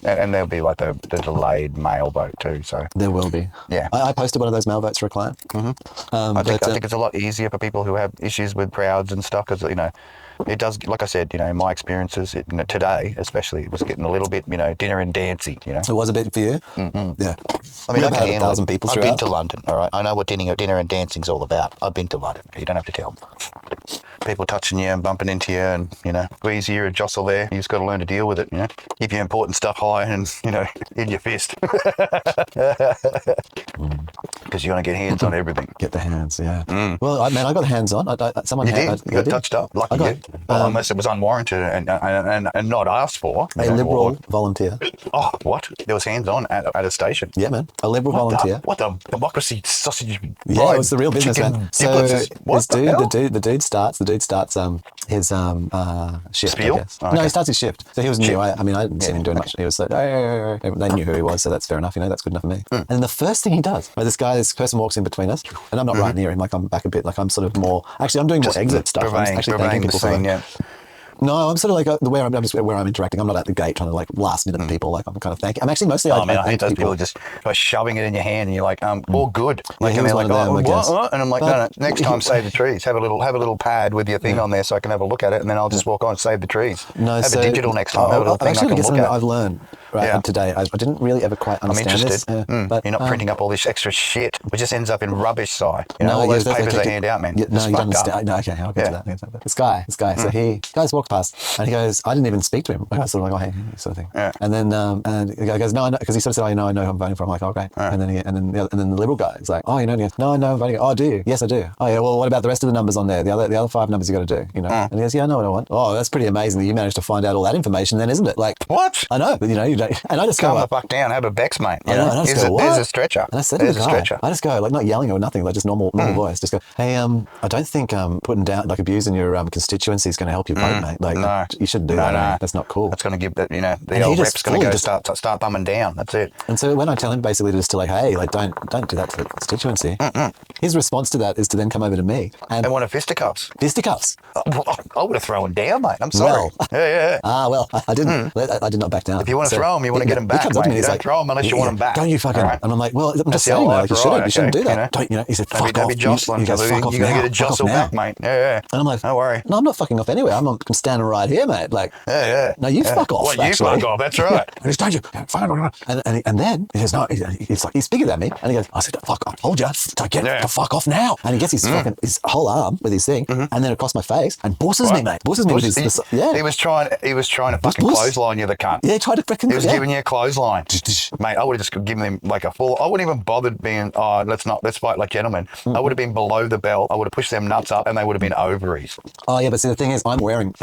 And there'll be like the delayed mail vote too. So there will be. Yeah. I posted one of those mail votes for a client. I think it's a lot easier for people who have issues with crowds and stuff because, it does, like I said, in my experiences, today especially, it was getting a little bit, dinner and dancey, It was a bit for you? Mm-hmm. Yeah. I mean, I've had 1,000 people I've throughout. been to London, all right? I know what dinner and dancing's all about. I've been to London. You don't have to tell me. People touching you and bumping into you and, squeeze here and jostle there. You just got to learn to deal with it, Keep your important stuff high and, in your fist. Because you want to get hands on everything. Get the hands, yeah. Well, I got hands on. Someone You did? You got touched up? Lucky you. Well, unless it was unwarranted and not asked for. A Liberal volunteer. Oh, what? There was hands on at a station? Yeah, man. A Liberal volunteer. What the democracy sausage? Yeah, it was the real business, man. So the dude starts his shift, Spiel? I guess. Oh, okay. No, he starts his shift. So he was new. I didn't see him doing much. He was like, hey. They knew who he was, so that's fair enough. That's good enough for me. And then the first thing he does, this person walks in between us, and I'm not right near him. Like I'm back a bit. Like I'm sort of more. Actually, I'm doing more exit stuff. I'm actually thanking people for it. No, I'm sort of like where I'm interacting. I'm not at the gate trying to like last minute people. Like I'm kind of thanking. I'm actually mostly. I hate those people just by shoving it in your hand and you're like, all good. Like, and they're like, what? And I'm like, no. Next time, save the trees. Have a little pad with your thing on there so I can have a look at it, and then I'll just walk on, save the trees. No, have a digital next time. Have a little thing I can look at. I've learned. Right, today I didn't really ever quite understand this. But you're not printing up all this extra shit, which just ends up in rubbish, Si. All those papers they hand out, man. No, you don't understand. No, okay, I'll get to that. This guy. So guys walked past, and he goes, I didn't even speak to him. I was sort of like, oh, hey, sort of thing. Yeah. And then and the guy goes, no, because he sort of said, I know who I'm voting for. I'm like, okay. Yeah. And then the Liberal guy is like, oh, you know, he goes, no, I'm voting. Oh, do you? Yes, I do. Oh, yeah. Well, what about the rest of the numbers on there? The other 5 numbers you got to do. And he goes, yeah, I know what I want. Oh, that's pretty amazing that you managed to find out all that information, then, isn't it? Like, what? I know, but you don't. And I just go, calm the fuck down, have a Bex, mate. There's a stretcher. And I said to the guy, I just go, like, not yelling or nothing, like just normal voice. Just go, hey, I don't think putting down, like, abusing your constituency is going to help you vote, mate. Like, no. You shouldn't do that. No. That's not cool. That's going to give that, the old rep's going to go start thumbing down. That's it. And so when I tell him basically just to like, hey, like, don't do that to the constituency, his response to that is to then come over to me and want a fisticuffs. Fisticuffs. I would have thrown down, mate. I'm sorry. Well, yeah. Well, I didn't. I did not back down. If you want to throw them, you want to get them back. He comes up to me and he's like, throw them unless you want them back. Don't you fucking? Right. And I'm like, well, I'm just saying, like, you shouldn't do that. Don't He said, fuck off. Don't be jostling. You're going to get a jostle back, mate. Yeah. And I'm like, don't worry. No, I'm not fucking off anywhere. I'm standing right here, mate. Like, yeah. No, you fuck off. Well, you fuck off. That's right. And he's, don't you? And then he says, no. He's like, he's bigger than me. And he goes, I said, fuck, I told you to get the fuck off now. And he gets his fucking his whole arm with his thing, and then across my face, and bosses me, mate. Bosses me with his. Yeah. He was trying to fucking clothesline you, the cunt. Yeah, he tried to freaking. He was giving you a clothesline, mate. I would have just given him like a full. I wouldn't even bothered being. Oh, let's fight like gentlemen. I would have been below the belt. I would have pushed them nuts up, and they would have been ovaries. Oh yeah, but see the thing is, I'm wearing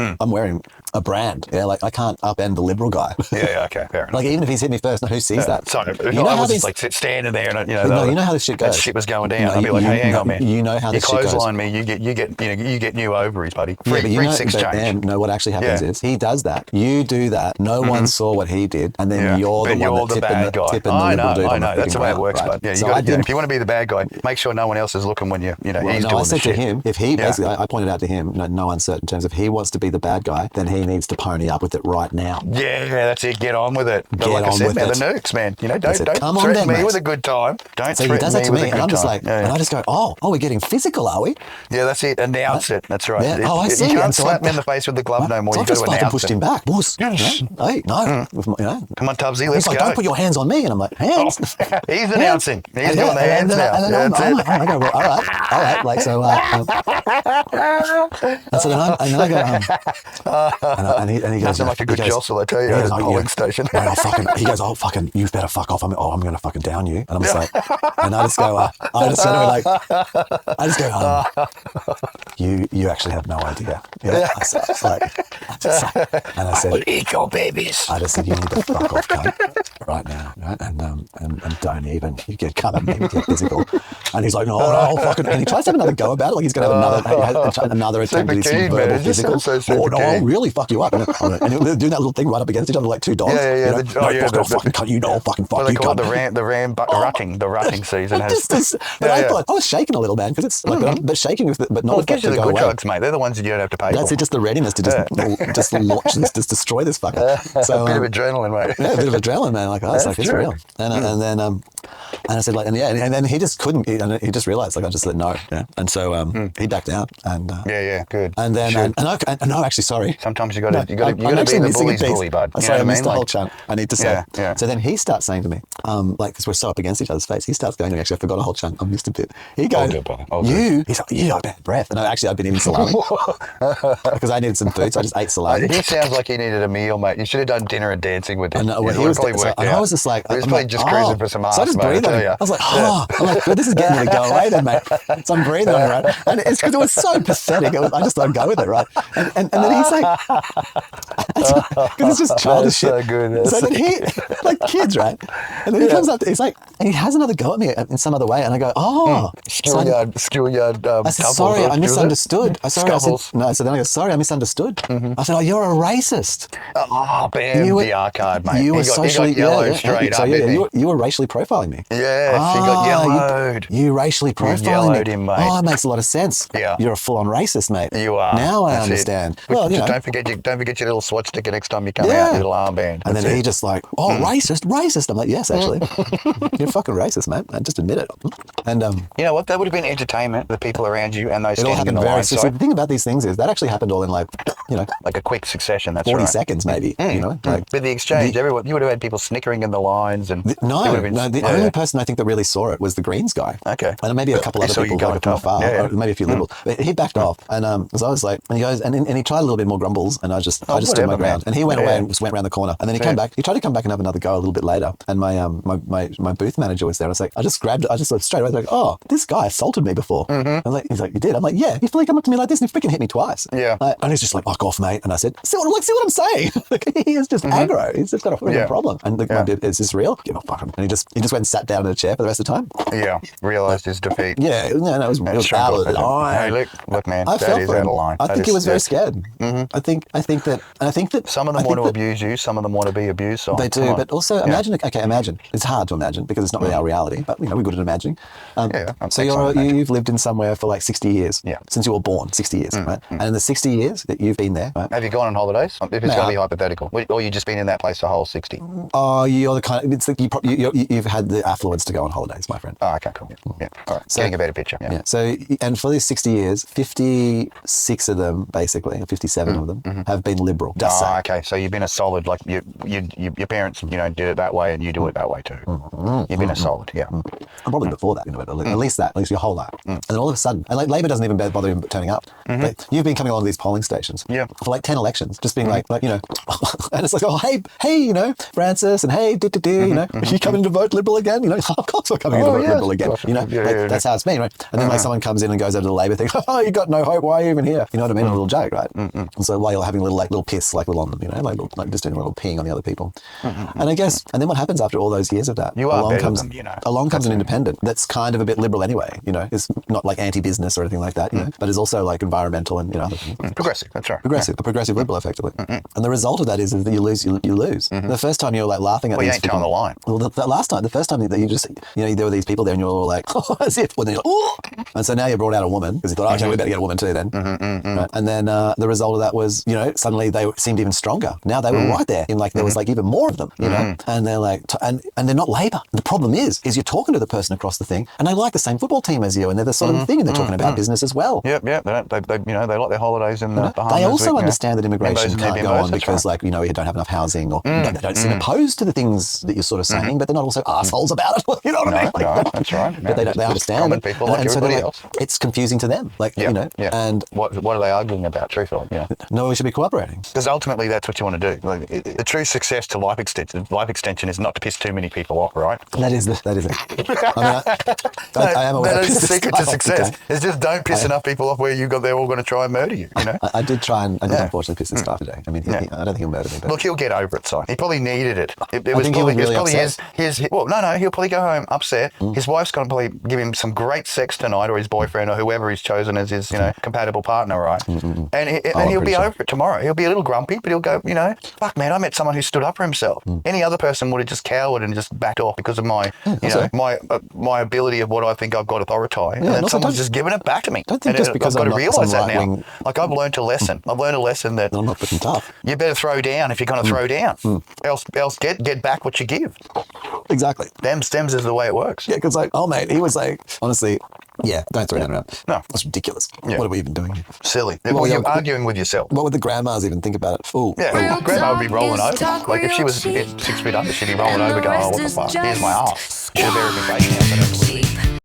a brand. Yeah, like I can't upend the Liberal guy. Yeah, okay, fair enough. Like even if he's hit me first, who sees that? Sorry, I was just like standing there, and you know how this shit goes. That shit was going down. I'd be like, hey, hang on, man. You know how this shit goes. You clothesline me, you get new ovaries, buddy. Free exchange. No, what actually happens is he does that. You do that. No one saw what he did, and then you're the bad guy. I know. That's the way it works, bud. Yeah, if you want to be the bad guy, make sure no one else is looking when he's doing the shit. I said to him, if he basically, I pointed out to him, no uncertain terms, if he wants to be the bad guy, then he needs to pony up with it right now. Yeah, that's it. Get on with it. But like I said, man, the nukes, man. Don't threaten me with a good time. Don't threaten me with a good time. So he does that to me, and I'm just like, and I just go, oh, we're getting physical, are we? Yeah, that's it. Announce it. That's right. Yeah. I see. You can't slap me in the face with the glove no more. So You've got to announce it. pushed him back. Boss. Yes. Hey, no. Come on, Tubbsy, let's go. He's like, don't put your hands on me. And I'm like, hands? He's announcing. He's doing the hands now. And then I go, well, all right. Like, so, and so then I go, and he goes, nothing like a good jostle, I tell you, at a polling station. He goes, oh, fucking, you better fuck off. I'm going to fucking down you. And I'm just like, and I just go, you actually have no idea. Yeah. And I said, eat your babies. I just said, you need to fuck off, cunt, right now, right? And don't even, you get come at me, get physical. And he's like, no, fucking, and he tries to have another go about it, like he's going to have another attempt at some verbal physical. I'll really fuck you up. And he'll do that little thing right up against each other like two dogs. Yeah. Fuck off, fucking cunt, you know, fucking fuck you, cunt. The rutting season has. But I thought, I was shaking a little, man, because it's like, but shaking with, but not with that to go away. Good drugs, mate. They're the ones that you don't have to pay for. That's it, just the readiness to just launch this, just destroy this fucker. So, a bit of adrenaline, mate. Yeah, a bit of adrenaline, man. Like, oh, it's like, it's real. And then I said, like, and then he just couldn't. He just realized, like, I just said no. Yeah. And so he backed out. And good. And then no, actually, sorry. Sometimes you got to be the bully's bully, bud. Sorry, I missed the whole chunk. I need to say. Yeah. So then he starts saying to me, like, because we're so up against each other's face, he starts going to me. Actually, I forgot a whole chunk. I missed a bit. He goes, he's like, you got bad breath. And I'd been eating salami because I needed some food, so I just ate salami. He sounds like he needed a meal, mate. You should have done dinner and dancing with him. I was just like, he was probably just cruising for some ass, so I just breathed on him. I was like, I'm like, good, this is getting me to go away then, mate. So I'm breathing on him, right? And it's because it was so pathetic. I just thought I'd go with it, right? And then he's like, because it's just childish shit. So good. So then he, like kids, right? And then he comes up, he's like, and he has another go at me in some other way. And I go, schoolyard. I said, sorry, I misunderstood. So then I go, sorry, I misunderstood. I said, oh, you're a racist. Oh, bam, the R card, mate. You were socially, he got yellow straight up. You were racially profiling me. Yeah, he got yellowed. You racially profiling me. Him, mate. Oh, it makes a lot of sense. Yeah. You're a full-on racist, mate. You are. Now I understand. Well, just don't forget your little swatch sticker next time you come out, your little armband. And then he just like, racist. I'm like, yes, actually. You're fucking racist, mate. I just admit it. And you know what? That would have been entertainment, the people around you and those standing in the line. So the thing about these things is that actually happened all in like a quick succession. That's 40 seconds maybe. You know, like with the exchange, you would have had people snickering in the lines and the only person I think that really saw it was the Greens guy. Okay. And maybe a couple other people who from afar, or maybe a few liberals. But he backed off, and so I was like, and he goes, and he tried a little bit more grumbles, and I just stood my ground. And he went away and just went around the corner, and then he came back. He tried to come back and have another go a little bit later, and my booth manager was there. I was like, I just looked straight away, like, oh, this guy assaulted me before. He's like, you did? I'm like, yeah. He fully come up to me like this, and he freaking hit me twice. Yeah. And he's just like, fuck off, mate. And I said, see what I'm saying? Like, he is just aggro. He's just got a freaking problem. And is this real? Give a fuck. And he just went and sat down in a chair for the rest of the time. Yeah. Realised his defeat. Yeah. It was out of line. Hey, look, man. I felt is out of line. I think he was very scared. I think that some of them want to abuse you. Some of them want to be abused. So they do. But also imagine. It's hard to imagine because it's not really our reality. But we're good at imagining. So you've lived in somewhere for like 60 years. Yeah. Since you were born, 60 years, right? And in the 60 years that you've been there, right? Have you gone on holidays? If it's going to be hypothetical, or you've just been in that place the whole 60? Oh, you're the kind of. It's like you've had the affluence to go on holidays, my friend. Oh, okay, cool. Yeah. All right. So, getting a better picture. Yeah. So, and for these 60 years, 56 of them, basically, or 57 of them, have been liberal. Okay. So you've been a solid, like your parents, did it that way, and you do it that way too. You've been a solid, yeah. And probably before that, at least your whole life. And then all of a sudden, and like Labor doesn't even bother turning up. But you've been coming along to these polling stations for like 10 elections, just being like, and it's like, oh, hey, Francis, and hey, are you coming to vote Liberal again? Of course we're coming to vote Liberal again. That's how it's been, right? And then like someone comes in and goes over to the Labor thing, oh, you got no hope, why are you even here? You know what I mean? A little joke, right? And so while you're having a little piss like on them, like just doing a little peeing on the other people. And I guess, and then what happens after all those years of that? Along comes an independent that's kind of a bit liberal anyway, it's not like anti-business or anything like that, but is also like environmental and other things. Progressive, that's right. A progressive liberal, effectively. And the result of that is that you lose. The first time you were like laughing at you ain't telling the line. Well, the first time that you just, there were these people there and you're all like, oh, as if, then you're like, oh. And so now you brought out a woman because you thought, okay, we better get a woman too then. Right? And then the result of that was, suddenly they seemed even stronger. Now they were right there in like, there was like even more of them, and they're like, and they're not Labor. The problem is you're talking to the person across the thing and they like the same football team as you and they're the sort of thing and they're talking about business as well. Yep. They like their holidays in the Bahamas. They also understand that immigration can't go on because like, we don't have enough housing or they don't seem opposed to the things that you're sort of saying, but they're not also assholes about it. You know what I mean? No, that's right. But they understand. Common people like everybody else. It's confusing to them. Like, and what are they arguing about, truthfully? No, we should be cooperating. Because ultimately that's what you want to do. Like, the true success to life extension is not to piss too many people off, right? That is it. I am aware. That is the secret to success. It's just don't piss enough people off where they're all going to try and murder you. I did unfortunately piss this guy today. I mean, I don't think he'll murder me. But look, he'll get over it, son. He probably needed it. It was I think probably, he was really his. Well, no, he'll probably probably go home upset. His wife's going to probably give him some great sex tonight, or his boyfriend, or whoever he's chosen as his, compatible partner, right? And he'll be over it tomorrow. He'll be a little grumpy, but he'll go, fuck, man, I met someone who stood up for himself. Any other person would have just cowered and just backed off because of my, my ability of what I think I've got authority. And then someone's just given it back to me. Don't think just because I've got to realise that now. Wing... Like, I've learned a lesson. I've learned a lesson that I'm not putting tough. You better throw down if you're going to throw down. Else get back what you give. Exactly. Stems is the way it works. Yeah, because mate, he was like, honestly, don't throw down around. No. That's ridiculous. Yeah. What are we even doing here? Silly. Well, you're arguing with yourself. What would the grandmas even think about it? Ooh. Yeah, grandma would be rolling over. Like, if she was 6 feet under, she'd be rolling over going, oh, what the fuck? Here's my ass. She'd have verification out, but absolutely.